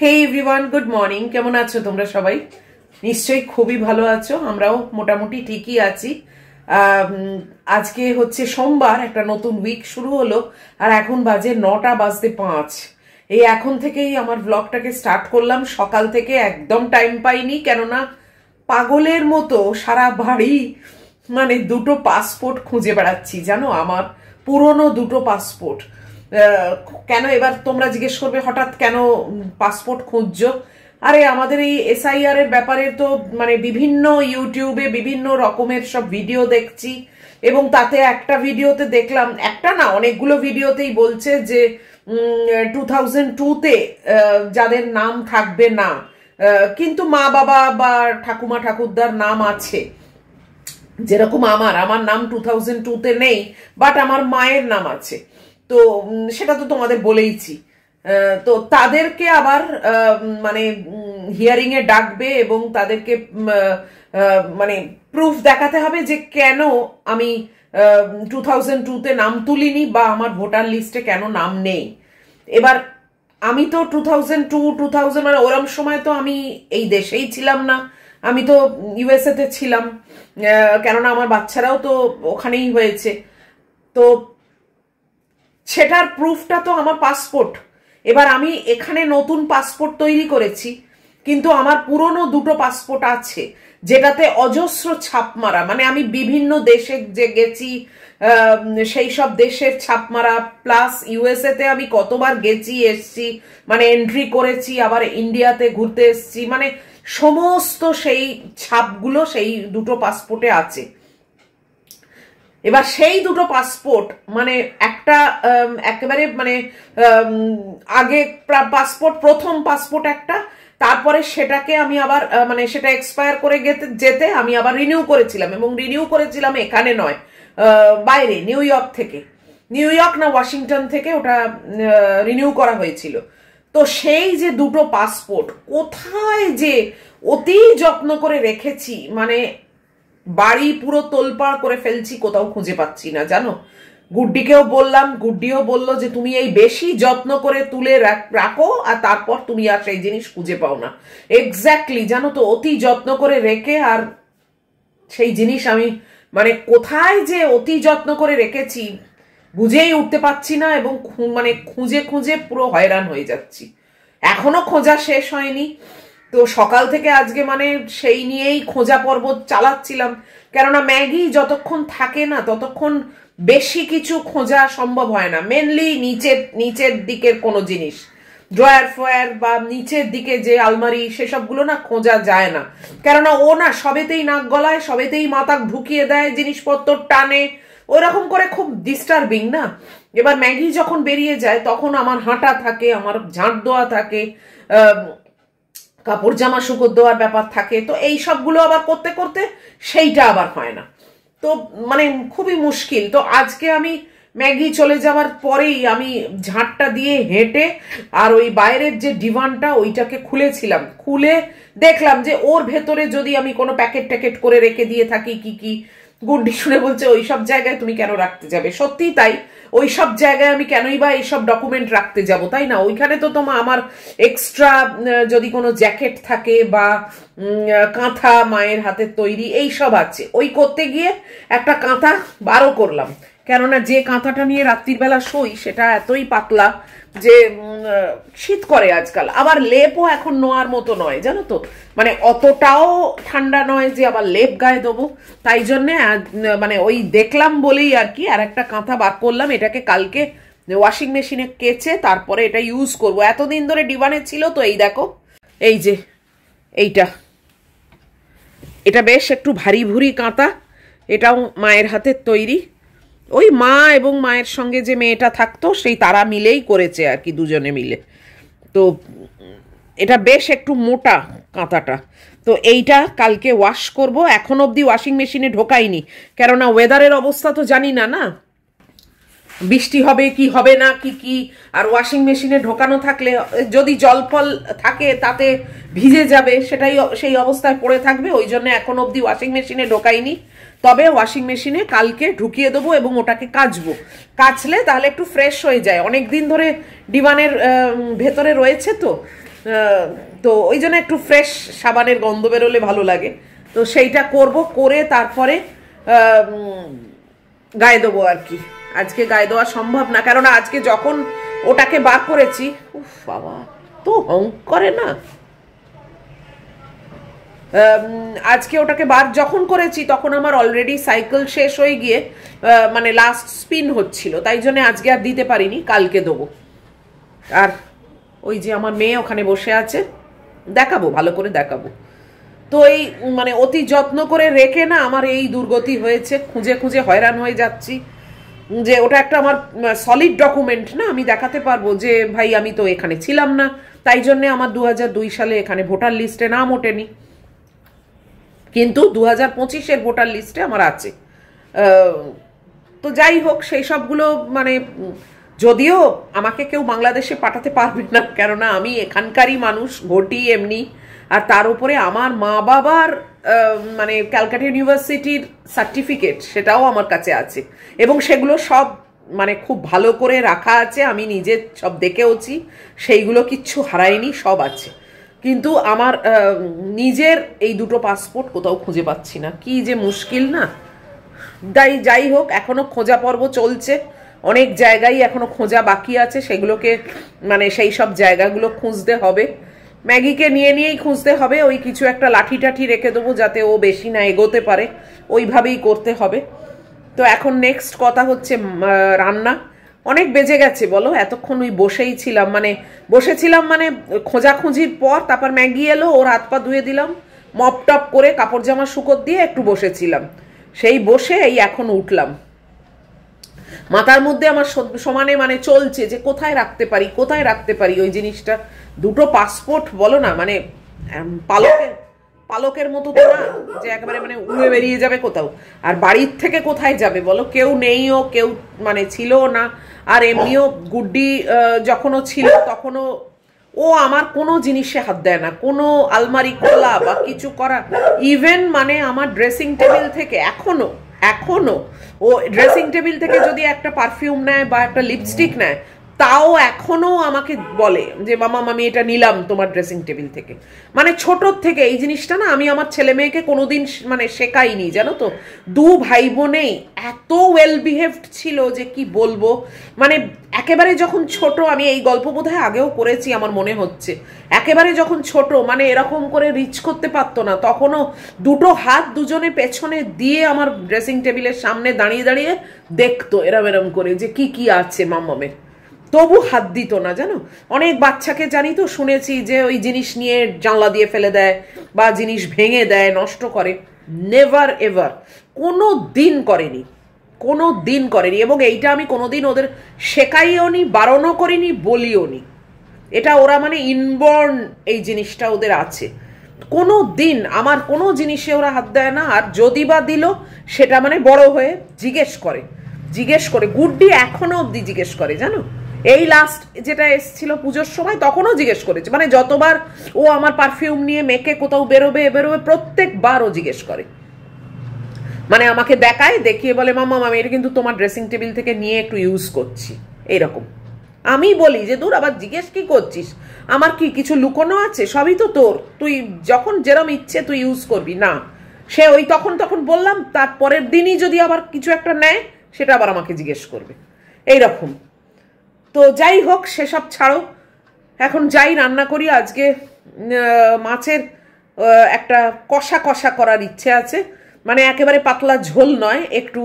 হে everyone, good morning. কেমন আছো তোমরা সবাই? নিশ্চয়ই খুবই ভালো আছো। আমরাও মোটামুটি ঠিকই আছি। আজকে হচ্ছে সোমবার, একটা নতুন উইক শুরু হলো আর এখন বাজে 9:05। এই এখন থেকেই আমার ব্লগটাকে স্টার্ট করলাম। সকাল থেকে একদম টাইম পাইনি, কেননা পাগলের মতো সারা বাড়ি দুটো পাসপোর্ট খুঁজে বেড়াচ্ছি। জানো, আমার পুরনো দুটো পাসপোর্ট। কেন এবার তোমরা জিজ্ঞেস করবে হঠাৎ কেন পাসপোর্ট খুঁজছো? আরে আমাদের এই এসআইআর এর ব্যাপারে তো বিভিন্ন ইউটিউবে বিভিন্ন রকমের সব ভিডিও দেখছি, এবং তাতে একটা ভিডিওতে দেখলাম, একটা না অনেকগুলো ভিডিওতেই বলছে যে 2002-তে যাদের নাম থাকবে না, কিন্তু মা বাবা বা ঠাকুমা ঠাকুরদার নাম আছে। যেরকম আমার নাম 2002-তে নেই, বাট আমার মায়ের নাম আছে। তো সেটা তো তোমাদের বলেইছি। তো তাদেরকে আবার হিয়ারিং এ ডাকবে এবং তাদেরকে প্রুফ দেখাতে হবে যে কেন আমি 2002-তে নাম তুলিনি বা আমার ভোটার লিস্টে কেন নাম নেই। এবার আমি তো 2002 ওরম সময় তো আমি এই দেশেই ছিলাম না, আমি তো ইউএসএ তে ছিলাম, কেননা আমার বাচ্চারাও তো ওখানেই হয়েছে। তো সেটার প্রুফটা তো আমার পাসপোর্ট। এবার আমি এখানে নতুন পাসপোর্ট তৈরি করেছি, কিন্তু আমার পুরনো দুটো পাসপোর্ট আছে যেটাতে অজস্র ছাপ মারা। আমি বিভিন্ন দেশে যে গেছি সেই সব দেশের ছাপ মারা, প্লাস ইউএসএ তে আমি কতবার গেছি এসছি, এন্ট্রি করেছি, আবার ইন্ডিয়াতে ঘুরতে এসছি, সমস্ত সেই ছাপগুলো সেই দুটো পাসপোর্টে আছে। এবার সেই দুটো পাসপোর্ট একটা একেবারে আগে পাসপোর্ট, প্রথম পাসপোর্ট একটা, তারপরে সেটাকে আমি আবার সেটা এক্সপায়ার করে যেতে আমি আবার রিনিউ করেছিলাম, এবং রিনিউ করেছিলাম এখানে নয়, বাইরে, নিউ ইয়র্ক থেকে, নিউ ইয়র্ক না ওয়াশিংটন থেকে ওটা রিনিউ করা হয়েছিল। তো সেই যে দুটো পাসপোর্ট কোথায় যে অতি যত্ন করে রেখেছি, বাড়ি পুরো তোলপাড় করে ফেলছি, কোথাও খুঁজে পাচ্ছি না। জানো, গুড্ডিকেও বললাম, গুড্ডিও বলল যে তুমি এই বেশি যত্ন করে তুলে রাখো আর তারপর তুমি আর সেই জিনিস খুঁজে পাও না। এক্স্যাক্টলি, জানো তো, অতি যত্ন করে রেখে আর সেই জিনিস আমি কোথায় যে অতি যত্ন করে রেখেছি বুঝেই উঠতে পারছি না, এবং খুঁজে খুঁজে পুরো হয়রান হয়ে যাচ্ছি। এখনো খোঁজা শেষ হয়নি। তো সকাল থেকে আজকে সেই নিয়েই খোঁজা পর্ব চালাচ্ছিলাম, কেননা ম্যাগি যতক্ষণ থাকে না ততক্ষণ বেশি কিছু খোঁজা সম্ভব হয় না। মেনলি নিচের দিকের কোনো জিনিস, ড্রয়ার ফয়ার বা নিচের দিকে যে আলমারি, সেসবগুলো না খোঁজা যায় না, কেননা ও না সবেতেই নাক গলায়, সবেতেই মাথা ঢুকিয়ে দেয়, জিনিসপত্র টানে, ওরকম করে খুব ডিস্টার্বিং না। এবার ম্যাগি যখন বেরিয়ে যায় তখন আমার হাঁটা থাকে, আমার ঝাঁট দেওয়া থাকে, কাপড় জামা শুকোর দেওয়ার ব্যাপার থাকে। তো এই সবগুলো আবার করতে করতে সেইটা আবার হয় না। তো খুবই মুশকিল। তো আজকে আমি ম্যাগি চলে যাওয়ার পরেই আমি ঝাঁটটা দিয়ে হেঁটে আর ওই বাইরের যে ডিভানটা ওইটাকে খুলেছিলাম, খুলে দেখলাম যে ওর ভেতরে যদি আমি কোনো প্যাকেট ট্যাকেট করে রেখে দিয়ে থাকি, কি গুড্ডি শুনে বলছে ওই সব জায়গায় তুমি কেন রাখতে যাবে? সত্যি তাই, ওই সব জায়গায় আমি কেনই বা এইসব ডকুমেন্ট রাখতে যাব, তাই না? ওইখানে তো আমার এক্সট্রা যদি কোনো জ্যাকেট থাকে বা কাঁথা মায়ের হাতের তৈরি এই সব আছে, ওই করতে গিয়ে একটা কাঁথা বারও করলাম, কেননা যে কাঁথাটা নিয়ে রাত্রির বেলা শোই সেটা এতই পাতলা যে শীত করে আজকাল। আবার লেপও এখন নোয়ার মতো নয়, জানো তো, অতটাও ঠান্ডা নয় যে আবার লেপ গায়ে দেবো। তাই জন্যে ওই দেখলাম বলেই আর কি আর একটা কাঁথা বার করলাম। এটাকে কালকে ওয়াশিং মেশিনে কেচে তারপরে এটা ইউজ করব। এতদিন ধরে ডিবানে ছিল, তো এই দেখো, এই যে এটা বেশ একটু ভারী ভুরি কাঁথা, এটাও মায়ের হাতের তৈরি। ওই মা এবং মায়ের সঙ্গে যে মেয়েটা থাকতো সেই তারা মিলেই করেছে আর কি, দুজনে মিলে। তো এটা বেশ একটু মোটা কাঁথাটা। তো এইটা কালকে ওয়াশ করব। এখন অবধি ওয়াশিং মেশিনে ঢোকাইনি, কেননা ওয়েদারের অবস্থা তো জানি না, বৃষ্টি হবে কি হবে না কি আর ওয়াশিং মেশিনে ঢোকানো থাকলে যদি জল ফল থাকে তাতে ভিজে যাবে, সেই অবস্থায় পড়ে থাকবে। ওই জন্য এখন অবধি ওয়াশিং মেশিনে ঢোকাইনি। তবে ওয়াশিং মেশিনে কালকে ঢুকিয়ে দেবো এবং ওটাকে কাচবো। কাচলে তাহলে একটু ফ্রেশ হয়ে যায়, অনেক দিন ধরে ডিভানের ভেতরে রয়েছে। তো তো ওই জন্য একটু ফ্রেশ সাবানের গন্ধ বেরোলে ভালো লাগে, তো সেইটা করব, করে তারপরে গায়ে দেবো আর কি। আজকে গায়ে দেওয়া সম্ভব না, কারণ আজকে যখন ওটাকে বার করেছি, উফ বাবা তো হং করে না, আজকে ওটাকে বার যখন করেছি তখন আমার অলরেডি সাইকেল শেষ হয়ে গিয়ে মানে লাস্ট স্পিন হচ্ছিল, তাই জন্য আজকে আর দিতে পারিনি, কালকে দেবো। আর ওই যে আমার মেয়ে ওখানে বসে আছে, দেখাবো, ভালো করে দেখাবো। তো এই মানে অতি যত্ন করে রেখে না আমার এই দুর্গতি হয়েছে, খুঁজে খুঁজে হয়রান হয়ে যাচ্ছি, যে ওটা একটা আমার সলিড ডকুমেন্ট না, আমি দেখাতে পারবো যে ভাই আমি তো এখানে ছিলাম না, তাই জন্যে আমার 2002 সালে এখানে ভোটার লিস্টে নাম ওঠেনি, কিন্তু 2025-এর ভোটার লিস্টে আমার আছে। তো যাই হোক, সেই সবগুলো মানে যদিও আমাকে কেউ বাংলাদেশে পাঠাতে পারবে না, কেননা আমি এখানকারই মানুষ, ভোটি এমনি, আর তার উপরে আমার মা বাবার মানে ক্যালকাটা ইউনিভার্সিটির সার্টিফিকেট সেটাও আমার কাছে আছে, এবং সেগুলো সব মানে খুব ভালো করে রাখা আছে, আমি নিজে সব দেখেওছি, সেইগুলো কিচ্ছু হারায়নি, সব আছে। কিন্তু আমার নিজের এই দুটো পাসপোর্ট কোথাও খুঁজে পাচ্ছি না, কি যে মুশকিল না। যাই হোক, এখনো খোঁজা পর্ব চলছে, অনেক জায়গায় এখনো খোঁজা বাকি আছে, সেগুলোকে মানে সেই সব জায়গাগুলো খুঁজতে হবে। ম্যাগিকে নিয়েই খুঁজতে হবে, ওই কিছু একটা লাঠি টাঠি রেখে দেবো যাতে ও বেশি না এগোতে পারে, ওইভাবেই করতে হবে। তো এখন নেক্সট কথা হচ্ছে রান্না। অনেক বেজে গেছে বলো, এতক্ষণ ওই বসেই ছিলাম, মানে বসেছিলাম মানে খোঁজাখুঁজির পর, তারপর ম্যাগি এলো, ওর হাত পা ধুয়ে দিলাম, মপ টপ করে কাপড় জামা শুকোত দিয়ে একটু বসেছিলাম, সেই বসে এই এখন উঠলাম। মাথার মধ্যে আমার সমানে মানে চলছে যে কোথায় রাখতে পারি, কোথায় রাখতে পারি ওই জিনিসটা। দুটো পাসপোর্ট বলো না, মানে পালকের মতো তো না যে একেবারে মানে উড়ে বেরিয়ে যাবে কোথাও, আর বাড়ির থেকে কোথায় যাবে বলো, কেউ নেইও, কেউ মানে ছিলও না। আর এমনিও গুড্ডি যখনও ছিল তখনও ও আমার কোনো জিনিসে হাত দেয় না, কোনো আলমারি খোলা বা কিছু করা, ইভেন মানে আমার ড্রেসিং টেবিল থেকে এখনো ও ড্রেসিং টেবিল থেকে যদি একটা পারফিউম নেয় বা একটা লিপস্টিক নেয়, তাও এখনো আমাকে বলে যে মামা আমি এটা নিলাম তোমার ড্রেসিং টেবিল থেকে। মানে ছোটোর থেকে এই জিনিসটা না আমি আমার ছেলে মেয়েকে কোনোদিন মানে শেখাইনি, জানো তো। দু ভাই বোনেই এত ওয়েল বিহেভড ছিল যে কি বলবো, মানে একেবারে যখন ছোট, আমি এই গল্প বোধহয় আগেও করেছি আমার মনে হচ্ছে, একেবারে যখন ছোট মানে এরকম করে রিচ করতে পারতো না, তখনও দুটো হাত দুজনে পেছনে দিয়ে আমার ড্রেসিং টেবিলের সামনে দাঁড়িয়ে দাঁড়িয়ে দেখতো এরম করে যে কি কি আছে মাম্মামের, তবু হাত দিত না, জানো। অনেক বাচ্চাকে জানি তো, শুনেছি যে ওই জিনিস নিয়ে জানলা দিয়ে ফেলে দেয় বা জিনিস ভেঙে দেয়, নষ্ট করে। নেভার এভার, কোনো দিন করেনি, কোনো দিন করেনি, এবং এইটা আমি কোনোদিন ওদের শেখাইও নি, বারণও করিনি, বলিও নি। এটা ওরা মানে ইনবর্ন এই জিনিসটা ওদের আছে। কোনো দিন আমার কোনো জিনিসে ওরা হাত দেয় না, আর যদি বা দিল সেটা মানে বড় হয়ে জিজ্ঞেস করে। গুড্ডি এখনো অব্দি জিজ্ঞেস করে, জানো। এই লাস্ট যেটা এসেছিল পুজোর সময়, তখনও জিজ্ঞেস করেছে, মানে যতবার ও আমার পারফিউম নিয়ে মেখে কোথাও বেরোবে প্রত্যেকবার ও জিজ্ঞেস করে, মানে আমাকে দেখায়, দেখিয়ে বলে মাম্মা আমি এটা কিন্তু তোমার ড্রেসিং টেবিল থেকে নিয়ে একটু ইউজ করছি, এইরকম। আমি বলি যে দূর, আবার জিজ্ঞেস কি করছিস, আমার কি কিছু লুকোনো আছে, সবই তো তোর, তুই যখন যেরম ইচ্ছে তুই ইউজ করবি না। সে ওই তখন বললাম, তার পরের দিনই যদি আবার কিছু একটা নেয় সেটা আবার আমাকে জিজ্ঞেস করবে, এইরকম। তো যাই হোক, সেসব ছাড়ো, এখন যাই রান্না করি। আজকে মাছের একটা কষা করার ইচ্ছে আছে, মানে একেবারে পাতলা ঝোল নয়, একটু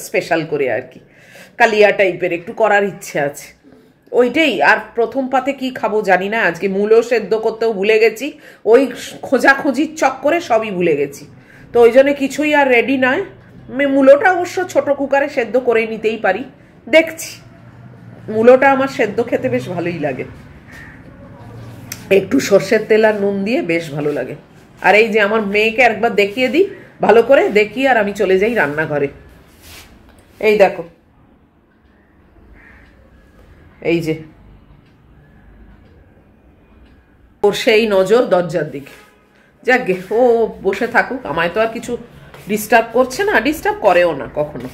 স্পেশাল করে আর কি, কালিয়া টাইপের একটু করার ইচ্ছে আছে, ওইটাই। আর প্রথম পাতে কি খাবো জানি না, আজকে মূলো সেদ্ধ করতেও ভুলে গেছি, ওই খোঁজাখুঁজির চক্করে সবই ভুলে গেছি, তো ওই জন্য কিছুই আর রেডি নয়। মূলোটা অবশ্য ছোট কুকারে সেদ্ধ করে নিতেই পারি, দেখছি। মূলোটা আমার সেদ্ধ খেতে বেশ ভালোই লাগে, একটু সর্ষের তেল আর নুন দিয়ে বেশ ভালো লাগে। আর এই যে আমার মেয়েকে একবার দেখিয়ে দিই, ভালো করে দেখিয়ে আর আমি চলে যাই রান্নাঘরে। এই দেখো, এই যে ওর সেই নজর দরজার দিকে, যাকগে ও বসে থাকুক, আমায় তো আর কিছু ডিস্টার্ব করছে না, ডিস্টার্ব করেও না কখনো,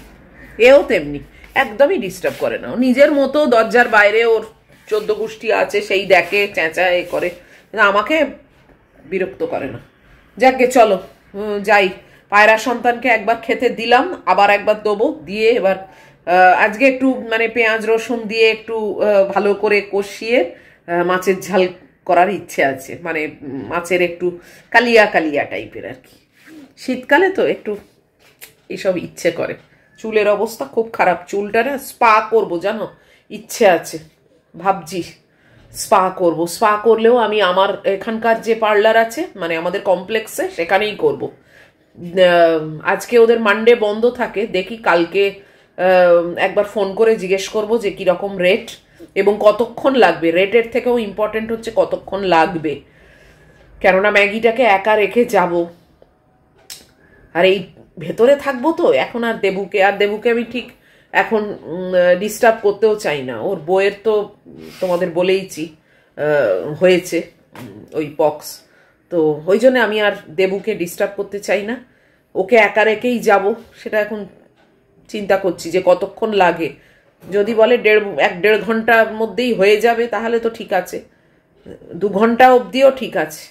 এও তেমনি একদমই ডিস্টার্ব করে না, নিজের মতো দরজার বাইরে ওর 14 গোষ্ঠী আছে, সেই দেখে চেঁচা এ করে। আমাকে বিরক্ত করে না। যাকে চলো যাই, পায়রা সন্তানকে একবার খেতে দিলাম, আবার একবার দেবো, দিয়ে এবার আজকে একটু মানে পেঁয়াজ রসুন দিয়ে একটু ভালো করে কষিয়ে মাছের ঝাল করার ইচ্ছে আছে, মানে মাছের একটু কালিয়া কালিয়া টাইপের আর কি। শীতকালে তো একটু এসব ইচ্ছে করে। চুলের অবস্থা খুব খারাপ, চুলটা না স্পা করবো জানো, ইচ্ছে আছে, ভাবছি স্পা করব। স্পা করলেও আমি আমার এখানকার যে পার্লার আছে মানে আমাদের কমপ্লেক্সে সেখানেই করব। আজকে ওদের মানডে বন্ধ থাকে, দেখি কালকে একবার ফোন করে জিজ্ঞেস করব যে কীরকম রেট এবং কতক্ষণ লাগবে। রেটের থেকেও ইম্পর্টেন্ট হচ্ছে কতক্ষণ লাগবে, কেননা ম্যাগিটাকে একা রেখে যাব, আর এই ভেতরে থাকবো তো এখন। আর দেবুকে আমি ঠিক এখন ডিস্টার্ব করতেও চাই না। ওর বইয়ের তো তোমাদের বলেইছি হয়েছে ওই পক্স, তো ওই জন্য আমি আর দেবুকে ডিস্টার্ব করতে চাই না, ওকে একা রেখেই যাব। সেটা এখন চিন্তা করছি যে কতক্ষণ লাগে। যদি বলে 1-1.5 ঘন্টার মধ্যেই হয়ে যাবে তাহলে তো ঠিক আছে, 2 ঘন্টা অবধিও ঠিক আছে,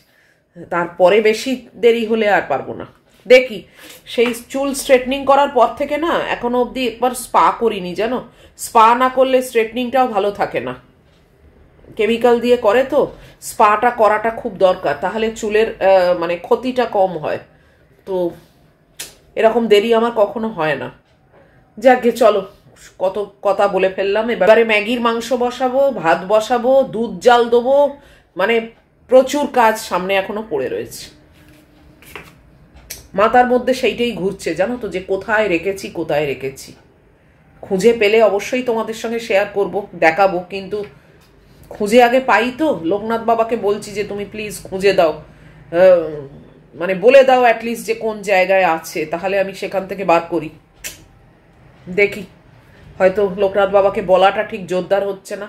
তারপরে বেশি দেরি হলে আর পারবো না। দেখি, সেই চুল স্ট্রেটনিং করার পর থেকে না এখনো অবধি একবার স্পা করিনি জানো। স্পা না করলে স্ট্রেটনিংটাও ভালো থাকে না, কেমিক্যাল দিয়ে করে তো। স্পাটা করাটা খুব দরকার, তাহলে চুলের মানে ক্ষতিটা কম হয়। তো এরকম দেরি আমার কখনো হয় না। যাকে চলো, কত কথা বলে ফেললাম। এবারে ম্যাগির মাংস বসাবো, ভাত বসাবো, দুধ জাল দেবো, মানে প্রচুর কাজ সামনে এখনো পড়ে রয়েছে। মাথার মধ্যে সেইটাই ঘুরছে জানো তো, যে কোথায় রেখেছি। খুঁজে পেলে অবশ্যই তোমাদের সঙ্গে শেয়ার করব, দেখাবো, কিন্তু খুঁজে আগে পাই তো। লোকনাথ বাবাকে বলছি যে তুমি প্লিজ খুঁজে দাও, মানে বলে দাও অ্যাটলিস্ট যে কোন জায়গায় আছে, তাহলে আমি সেখান থেকে বার করি। দেখি, হয়তো লোকনাথ বাবাকে বলাটা ঠিক জোরদার হচ্ছে না,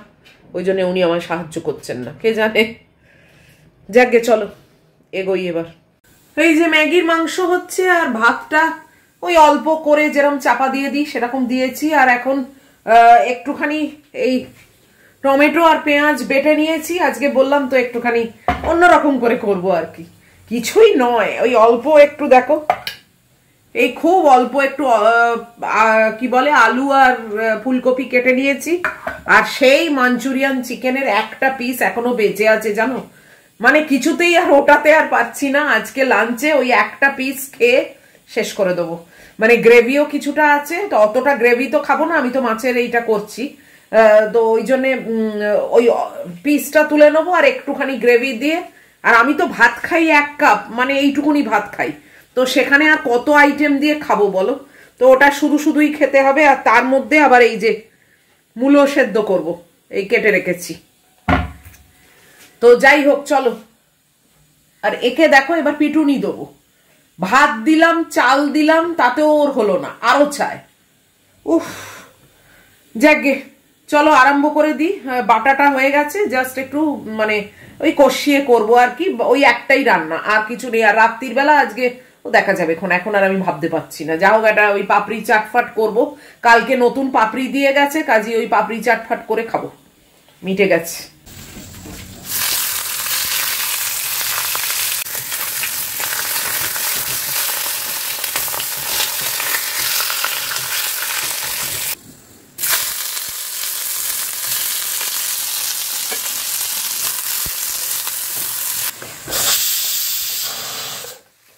ওই জন্য উনি আমায় সাহায্য করছেন না, কে জানে। যাকে চলো এগোই এবার। এই যে ম্যাগির মাংস হচ্ছে, আর ভাতটা ওই অল্প করে যেরকম চাপা দিয়ে দিই সেরকম দিয়েছি। আর এখন একটুখানি এই টমেটো আর পেঁয়াজ বেটে নিয়েছি। আজকে বললাম তো একটুখানি অন্যরকম করে করব আর কি, কিছুই নয়, ওই অল্প একটু দেখো, এই খুব অল্প একটু কি বলে আলু আর ফুলকপি কেটে নিয়েছি। আর সেই মাঞ্চুরিয়ান চিকেনের একটা পিস এখনো বেঁচে আছে জানো, মানে কিছুতেই আর ওটাতে আর পাচ্ছি না। আজকে লাঞ্চে ওই একটা পিস খেয়ে শেষ করে দেবো। মানে গ্রেভিও কিছুটা আছে, তো অতটা গ্রেভি তো খাবো না, আমি তো মাছের এইটা করছি, তো ওই জন্যে ওই পিসটা তুলে নেবো আর একটুখানি গ্রেভি দিয়ে। আর আমি তো ভাত খাই 1 কাপ, মানে এইটুকুনি ভাত খাই, তো সেখানে আর কত আইটেম দিয়ে খাবো বলো। তো ওটা শুধুই খেতে হবে। আর তার মধ্যে আবার এই যে মূলো সেদ্ধ করব, এই কেটে রেখেছি। তো যাই হোক চলো, আর একে দেখো এবার পিটুনি দেবো। ভাত দিলাম, চাল দিলাম, তাতেও ওর হলো না, আরো চায়। উফ, যাকে চলো আরম্ভ করে দিই। বাটাটা হয়ে গেছে, জাস্ট একটু মানে ওই কষিয়ে করবো আর কি, ওই একটাই রান্না, আর কিছু নেই। আর রাত্রির বেলা আজকে দেখা যাবে, এখন আর আমি ভাবতে পারছি না। যা হোক, এটা ওই পাপড়ি চাটফাট করব, কালকে নতুন পাপড়ি দিয়ে গেছে, কাজে ওই পাপড়ি চাটফাট করে খাবো, মিটে গেছে।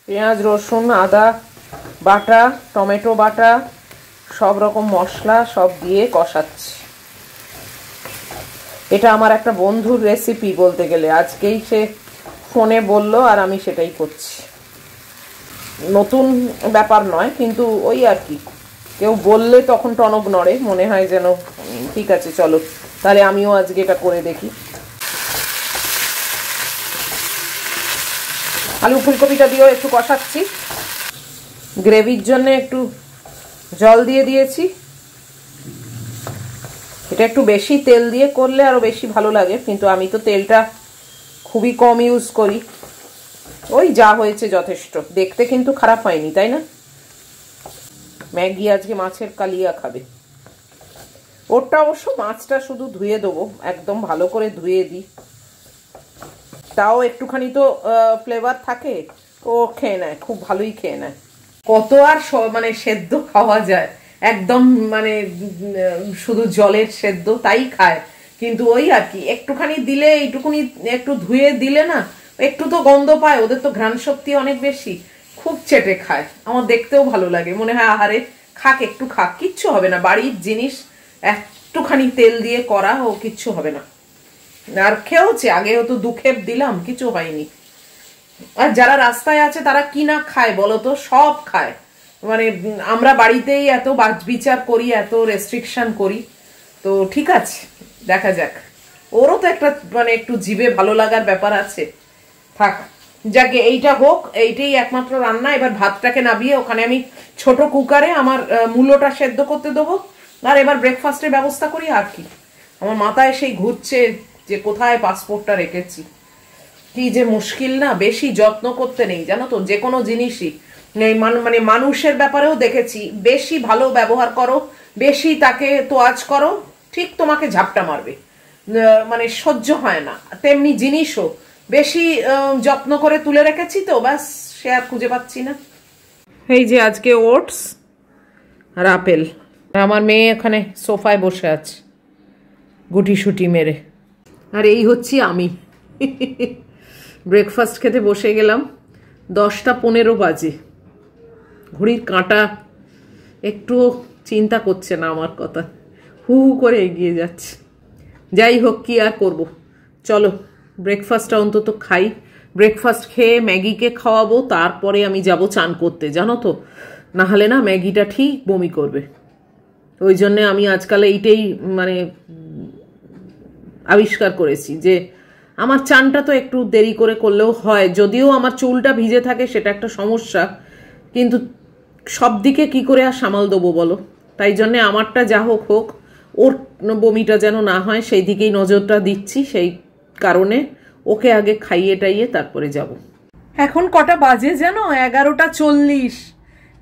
পেঁয়াজ রসুন আদা বাটা, টমেটো বাটা, সব রকম মশলা সব দিয়ে কষাচ্ছি। এটা আমার একটা বন্ধুর রেসিপি বলতে গেলে, আজকেই সে ফোনে বলল আর আমি সেটাই করছি। নতুন ব্যাপার নয়, কিন্তু ওই আর কি, কেউ বললে তখন টনক নড়ে, মনে হয় যেন ঠিক আছে চলো তাহলে আমিও আজকে এটা করে দেখি। আলু ফুলকপিটা দিয়েও একটু কষাচ্ছি। গ্রেভির জন্য একটু জল দিয়ে দিয়েছি। এটা একটু বেশি তেল দিয়ে করলে আরো বেশি ভালো লাগে, কিন্তু আমি তো তেলটা খুবই কম ইউজ করি। ওই যা হয়েছে যথেষ্ট, দেখতে কিন্তু খারাপ হয়নি, তাই না? ম্যাগি আজকে মাছের কালিয়া খাবে। ওরটা অবশ্য মাছটা শুধু ধুয়ে দেবো, একদম ভালো করে ধুয়ে দিই। তাও একটুখানি তো ফ্লেভার থাকে, ও খেয়ে নেয়, খুব ভালোই খেয়ে নেয়। কত আর মানে সেদ্ধ খাওয়া যায়, একদম মানে শুধু জলের সেদ্ধ তাই খায়। কিন্তু ওই আর কি একটুখানি দিলে, এইটুকুনি একটু ধুয়ে দিলে না, একটু তো গন্ধ পায়, ওদের তো ঘ্রাণ শক্তি অনেক বেশি, খুব চেটে খায়। আমার দেখতেও ভালো লাগে, মনে হয় আহারে খাক, একটু খাক, কিচ্ছু হবে না, বাড়ির জিনিস, একটুখানি তেল দিয়ে করা, ও কিচ্ছু হবে না। আর খেয়েওছে, আগেও তো দুখেপ দিলাম, কিছু হয়নি। আর যারা রাস্তায় আছে তারা কি না খায় বলতো, সব খায়। মানে আমরা বাড়িতেই এত বিচার করি, এত রেস্ট্রিকশন করি, তো ঠিক আছে, দেখা যাক। ওরও তো একটা মানে একটু জিভে ভালো লাগার ব্যাপার আছে, থাক, যাকে এইটা হোক, এইটাই একমাত্র রান্না। এবার ভাতটাকে নামিয়ে ওখানে আমি ছোট কুকারে আমার মূলোটা সেদ্ধ করতে দেবো, আর এবার ব্রেকফাস্টের ব্যবস্থা করি। আর কি, আমার মাথায় সেই ঘুরছে যে কোথায় পাসপোর্টটা রেখেছি। কি যে মুশকিল না, বেশি যত্ন করতে নেই জানো তো, যে কোনো জিনিসই মানে মানুষের ব্যাপারেও দেখেছি, বেশি ভালো ব্যবহার করো, বেশি তাকে তোয়াজ করো, ঠিক তোমাকে ঝাপটা মারবে, মানে সহ্য হয় না। তেমনি জিনিসও বেশি যত্ন করে তুলে রেখেছি, তো ব্যাস সে আর খুঁজে পাচ্ছি না। এই যে আজকে ওটস আর আপেল, আমার মেয়ে এখানে সোফায় বসে আছে গুটি সুটি মেরে, আর এই হচ্ছি আমি। ব্রেকফাস্ট খেতে বসে গেলাম, 10টা 15 বাজে। ঘড়ির কাঁটা একটু চিন্তা করছে না আমার কথা, হু হু করে এগিয়ে যাচ্ছে। যাই হোক, কি আর করব, চলো ব্রেকফাস্টটা অন্তত খাই। ব্রেকফাস্ট খেয়ে ম্যাগিকে খাওয়াবো, তারপরে আমি যাব চান করতে, জানো তো, নাহলে না ম্যাগিটা ঠিক বমি করবে। ওই জন্যে আমি আজকাল এইটাই মানে আবিষ্কার করেছি যে আমার চানটা তো একটু দেরি করে করলেও হয়, যদিও আমার চুলটা ভিজে থাকে, সেটা একটা সমস্যা, কিন্তু সব দিকে কী করে আর সামাল দেবো বলো। তাই জন্যে আমারটা যা হোক হোক, ওর বমিটা যেন না হয় সেই দিকেই নজরটা দিচ্ছি। সেই কারণে ওকে আগে খাইয়ে টাইয়ে তারপরে যাব। এখন কটা বাজে যেন, 11টা 40।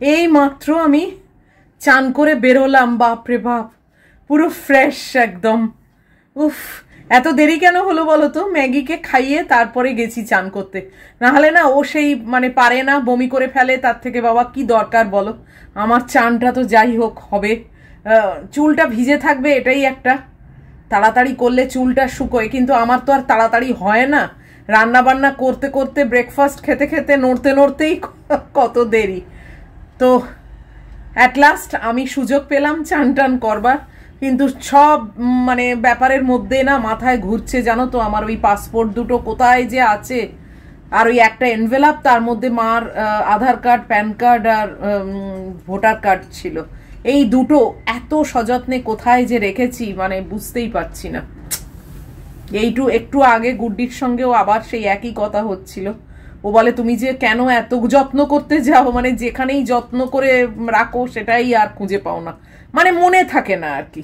এই মাত্র আমি চান করে বেরোলাম, বাপরে বাপ, পুরো ফ্রেশ একদম। উফ, এত দেরি কেন হলো বলো তো? ম্যাগিকে খাইয়ে তারপরে গেছি চান করতে, নাহলে না ও সেই মানে পারে না, বমি করে ফেলে, তার থেকে বাবা কি দরকার বলো। আমার চানটা তো যাই হোক হবে, চুলটা ভিজে থাকবে, এটাই একটা, তাড়াতাড়ি করলে চুলটা শুকোয়, কিন্তু আমার তো আর তাড়াতাড়ি হয় না। রান্না বান্না করতে করতে, ব্রেকফাস্ট খেতে খেতে, নড়তে নড়তেই কত দেরি। তো অ্যাট লাস্ট আমি সুযোগ পেলাম চান টান করবার, কিন্তু সব মানে ব্যাপারের মধ্যে না মাথায় ঘুরছে জানো তো, আমার ওই পাসপোর্ট দুটো কোথায় যে আছে, আর ওই একটা এনভেলাপ, তার মধ্যে মার আধার কার্ড, প্যান কার্ড আর ভোটার কার্ড ছিল, এই দুটো এত সযত্নে কোথায় যে রেখেছি মানে বুঝতেই পারছি না। একটু আগে গুড্ডির সঙ্গেও আবার সেই একই কথা হচ্ছিল। ও বলে তুমি যে কেন এত যত্ন করতে যাও, মানে যেখানেই যত্ন করে রাখো সেটাই আর খুঁজে পাও না, মানে মনে থাকে না আর কি।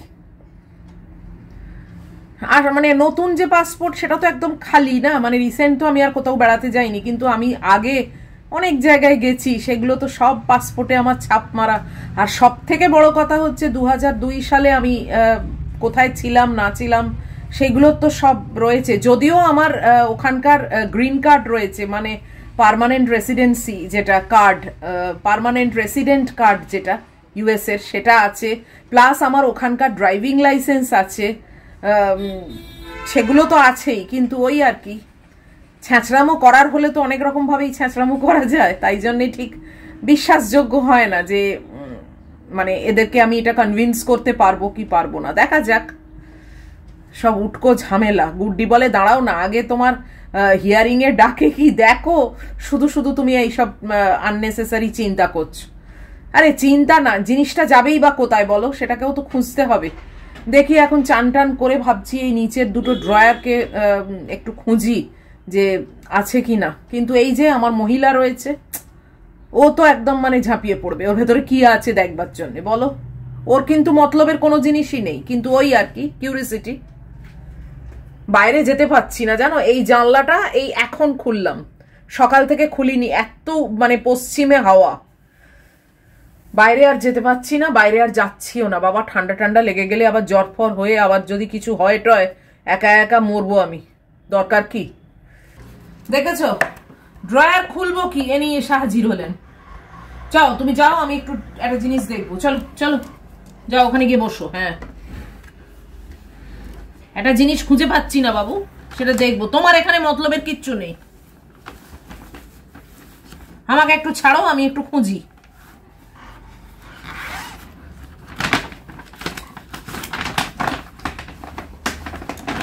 আর মানে নতুন যে পাসপোর্ট সেটা তো একদম খালি না, মানে রিসেন্ট তো আমি আর কোথাও বেড়াতে যাইনি, কিন্তু আমি আগে অনেক জায়গায় গেছি, সেগুলো তো সব পাসপোর্টে আমার ছাপ মারা। আর সব থেকে বড় কথা হচ্ছে 2002 সালে আমি কোথায় ছিলাম না ছিলাম সেগুলো তো সব রয়েছে, যদিও আমার ওখানকার গ্রিন কার্ড রয়েছে, মানে পার্মানেন্ট রেসিডেন্সি যেটা কার্ড, পার্মানেন্ট রেসিডেন্ট কার্ড যেটা ইউএস এর, সেটা আছে, প্লাস আমার ওখানকার ড্রাইভিং লাইসেন্স আছে, সেগুলো তো আছেই। কিন্তু ওই আর কি, ছ্যাঁচড়ামো করার হলে তো অনেক রকম ভাবেই ছ্যাঁচড়ামো করা যায়, তাই জন্যে ঠিক বিশ্বাসযোগ্য হয় না যে মানে এদেরকে আমি এটা কনভিন্স করতে পারবো কি পারবো না, দেখা যাক। সব উটকো ঝামেলা। গুড্ডি বলে দাঁড়াও না, আগে তোমার হিয়ারিং এর ডাকে কি দেখো, শুধু শুধু তুমি এইসব আননেসেসারি চিন্তা করছো। আরে চিন্তা না, জিনিসটা যাবেই বা কোথায় বলো, সেটাকেও তো খুঁজতে হবে। দেখি এখন চান টান করে ভাবছি এই নিচের দুটো ড্রয়ারকে একটু খুঁজি যে আছে কি না, কিন্তু এই যে আমার মহিলা রয়েছে, ও তো একদম মানে ঝাঁপিয়ে পড়বে ওর ভেতরে কি আছে দেখবার জন্য, বলো। ওর কিন্তু মতলবের কোনো জিনিসই নেই, কিন্তু ওই আর কি কিউরিসিটি। বাইরে যেতে পারছি না জানো, এই জানলাটা এই এখন খুললাম, সকাল থেকে খুলিনি, এত মানে পশ্চিমে হাওয়া, বাইরে আর যেতে পারছি না, বাইরে আর যাচ্ছিও না। বাবা ঠান্ডা ঠান্ডা লেগে গেলে আবার জ্বর ফর হয়ে আবার যদি কিছু হয় টয়, একা একা মরবো আমি, দরকার কি। দেখেছো, ড্রয়ার খুলবো কি এ নিয়ে এসে হাজির হলেন। যাও তুমি যাও, আমি একটু একটা জিনিস দেখবো। চলো চলো যাও, ওখানে গিয়ে বসো। হ্যাঁ, একটা জিনিস খুঁজে পাচ্ছি না বাবু, সেটা দেখবো। তোমার এখানে মতলবের কিচ্ছু নেই, আমাকে একটু ছাড়ো, আমি একটু খুঁজি।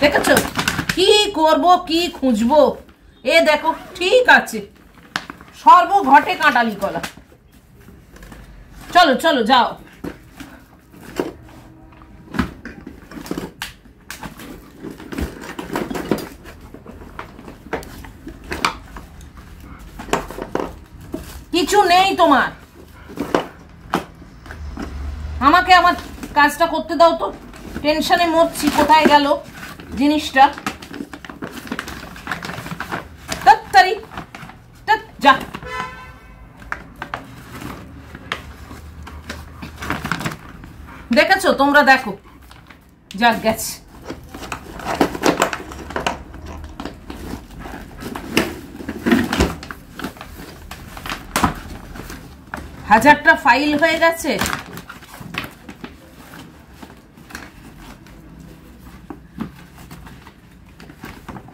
দেখেছো কি করব, কি খুঁজবো? এ দেখো, ঠিক আছে, সর্বঘটে কাঁটালি কলা। চলো চলো যাও। কিছু নেই তোমার, আমাকে আমার কাজটা করতে দাও তো, টেনশনে মরছি। কোথায় গেল জিনিসটা? তাড়াতাড়ি যা। দেখেছো, তোমরা দেখো, যাক গেছে। হাজারটা ফাইল হয়ে গেছে।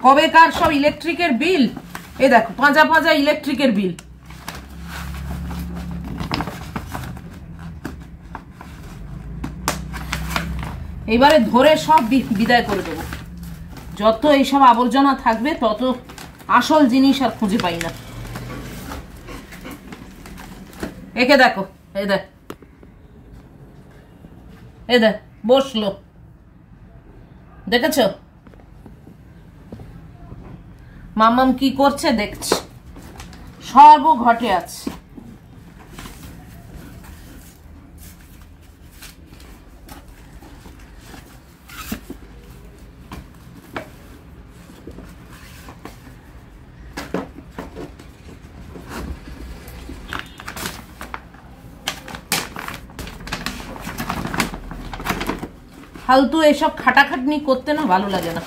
কবেকার সব ইলেকট্রিকের বিল, এই দেখো, পাঁজা পাঁজা ইলেকট্রিকের বিল। এবারে ধরে সব বিদায় করে দেবো। যত এইসব আবর্জনা থাকবে তত আসল জিনিস আর খুঁজে পাই না। একে দেখো, এই দেখ, এই দেখ বসলো, দেখেছো? মাম্মাম কি করছে দেখছি, সর্বঘটে আছে। ফালতু এসব খাটাখাটনি করতে না ভালো লাগে না।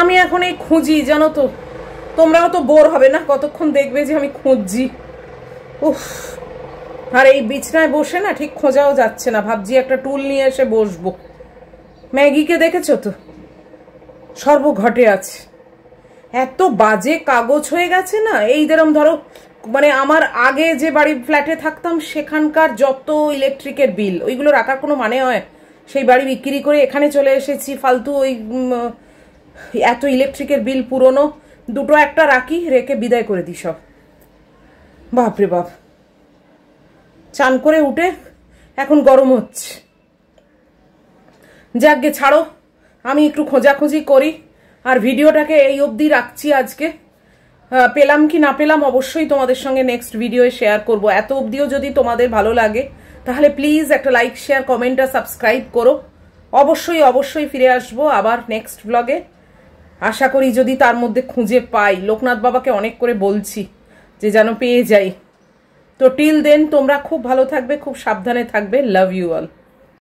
আমি এখন এই খুঁজি, জানো তো, তোমরাও তো বোর হবে না? কতক্ষণ দেখবে যে আমি খুঁজছি। উফ, আর এই বিছনায় বসে না ঠিক খোঁজাও যাচ্ছে না। ভাবছি একটা টুল নিয়ে এসে বসবো। ম্যাগিকে দেখেছো তো, সর্বঘটে আছে। এত বাজে কাগজ হয়ে গেছে না। এই যেরকম ধরো, মানে আমার আগে যে বাড়ি ফ্ল্যাটে থাকতাম সেখানকার যত ইলেকট্রিকের বিল, ওইগুলো রাখার কোনো মানে হয়? সেই বাড়ি বিক্রি করে এখানে চলে এসেছি, ফালতু ওই এত ইলেকট্রিকের বিল পুরনো, দুটো একটা রাখি, রেখে বিদায় করে দিই সব। বাপরে বাপ, চান করে উঠে এখন গরম হচ্ছে। যাকগে, ছাড়ো, আমি একটু খোঁজাখুঁজি করি। আর ভিডিওটাকে এই অবধি রাখছি আজকে। পেলাম কি না পেলাম অবশ্যই তোমাদের সঙ্গে নেক্সট ভিডিওয়ে শেয়ার করব। এত অবধিও যদি তোমাদের ভালো লাগে তাহলে প্লিজ একটা লাইক, শেয়ার, কমেন্ট আর সাবস্ক্রাইব করো। অবশ্যই অবশ্যই ফিরে আসবো আবার নেক্সট ব্লগে। আশা করি যদি তার মধ্যে খুঁজে পাই। লোকনাথ বাবাকে অনেক করে বলছি যে যেন পেয়ে যাই। তো টিল দেন তোমরা খুব ভালো থাকবে, খুব সাবধানে থাকবে। Love you all.